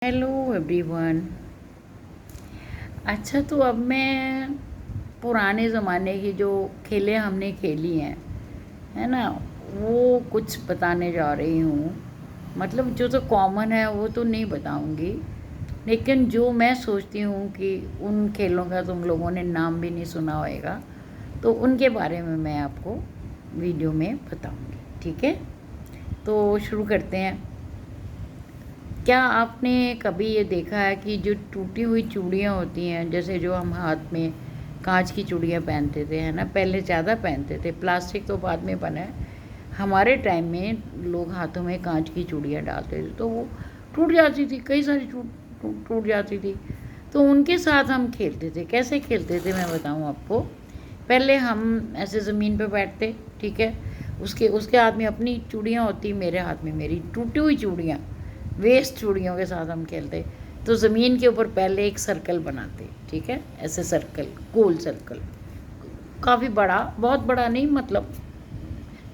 Hello everyone. अच्छा, तो अब मैं पुराने ज़माने की जो खेलें हमने खेली हैं, है ना, वो कुछ बताने जा रही हूँ। मतलब जो तो कॉमन है वो तो नहीं बताऊँगी, लेकिन जो मैं सोचती हूँ कि उन खेलों का तुम लोगों ने नाम भी नहीं सुना होएगा, तो उनके बारे में मैं आपको वीडियो में बताऊँगी। ठीक है, तो शुरू करते हैं। क्या आपने कभी ये देखा है कि जो टूटी हुई चूड़ियाँ होती हैं, जैसे जो हम हाथ में कांच की चूड़ियाँ पहनते थे, है ना, पहले ज़्यादा पहनते थे, प्लास्टिक तो बाद में बना है। हमारे टाइम में लोग हाथों में कांच की चूड़ियाँ डालते थे तो वो टूट जाती थी, कई सारी टूट जाती थी। तो उनके साथ हम खेलते थे। कैसे खेलते थे मैं बताऊँ आपको। पहले हम ऐसे ज़मीन पे बैठते, ठीक है, उसके उसके हाथ में अपनी चूड़ियाँ होती, मेरे हाथ में मेरी टूटी हुई चूड़ियाँ, वेस्ट चूड़ियों के साथ हम खेलते। तो ज़मीन के ऊपर पहले एक सर्कल बनाते, ठीक है, ऐसे सर्कल, गोल सर्कल, काफ़ी बड़ा, बहुत बड़ा नहीं, मतलब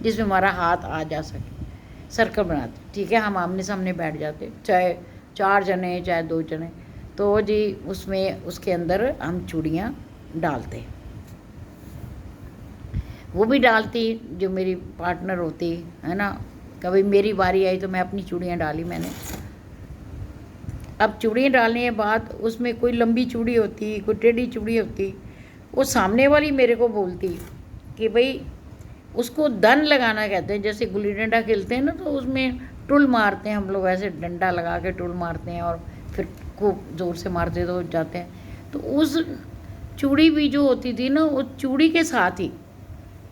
जिसमें हमारा हाथ आ जा सके, सर्कल बनाते, ठीक है। हम आमने सामने बैठ जाते, चाहे 4 जने चाहे 2 जने, तो जी उसमें उसके अंदर हम चूड़ियाँ डालते। वो भी डालती जो मेरी पार्टनर होती, है ना। कभी मेरी बारी आई तो मैं अपनी चूड़ियाँ डाली मैंने। अब चूड़ियाँ डालने के बाद उसमें कोई लंबी चूड़ी होती, कोई टेढ़ी चूड़ी होती, वो सामने वाली मेरे को बोलती कि भाई उसको दन लगाना कहते हैं। जैसे गुल्ली डंडा खेलते हैं ना, तो उसमें टुल मारते हैं हम लोग, ऐसे डंडा लगा के टुल मारते हैं और फिर खूब ज़ोर से मारते तो जाते हैं। तो उस चूड़ी भी जो होती थी ना, उस चूड़ी के साथ ही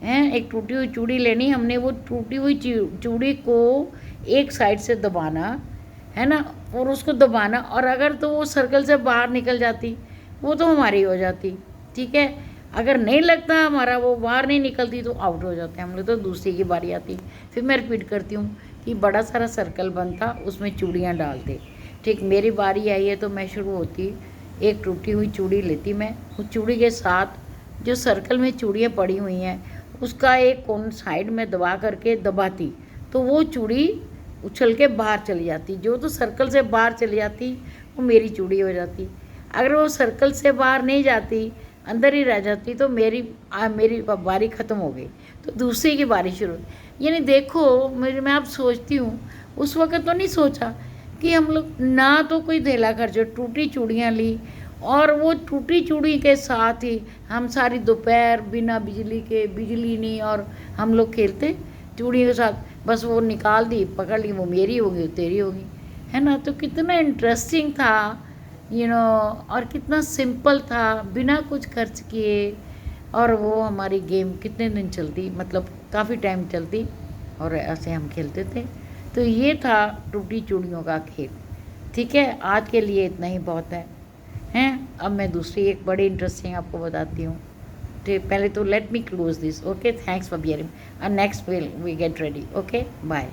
हैं, एक टूटी हुई चूड़ी लेनी हमने, वो टूटी हुई चूड़ी को एक साइड से दबाना, है ना, और उसको दबाना, और अगर तो वो सर्कल से बाहर निकल जाती वो तो हमारी हो जाती, ठीक है। अगर नहीं लगता हमारा, वो बाहर नहीं निकलती, तो आउट हो जाते हम लोग, तो दूसरी की बारी आती। फिर मैं रिपीट करती हूँ कि बड़ा सारा सर्कल बनता, उसमें चूड़ियाँ डालते। ठीक, मेरी बारी आई है तो मैं शुरू होती, एक टूटी हुई चूड़ी लेती मैं, उस चूड़ी के साथ जो सर्कल में चूड़ियाँ पड़ी हुई हैं उसका एक कोन साइड में दबा करके दबाती, तो वो चूड़ी उछल के बाहर चली जाती। जो तो सर्कल से बाहर चली जाती वो मेरी चूड़ी हो जाती। अगर वो सर्कल से बाहर नहीं जाती, अंदर ही रह जाती, तो मेरी बारी ख़त्म हो गई, तो दूसरी की बारी शुरू। यानी देखो, मैं अब सोचती हूँ, उस वक़्त तो नहीं सोचा कि हम लोग ना तो कोई धेला खर्च, टूटी चूड़ियाँ ली, और वो टूटी चूड़ी के साथ ही हम सारी दोपहर बिना बिजली के, बिजली नहीं, और हम लोग खेलते चूड़ियों के साथ। बस वो निकाल दी, पकड़ ली, वो मेरी होगी, तेरी होगी, है ना। तो कितना इंटरेस्टिंग था, और कितना सिंपल था, बिना कुछ खर्च किए। और वो हमारी गेम कितने दिन चलती, मतलब काफ़ी टाइम चलती, और ऐसे हम खेलते थे। तो ये था टूटी चूड़ियों का खेल। ठीक है, आज के लिए इतना ही बहुत है। हैं, अब मैं दूसरी एक बड़ी इंटरेस्टिंग आपको बताती हूँ। तो पहले तो let me close this. Okay, thanks for bearing, and next we get ready. Okay, bye.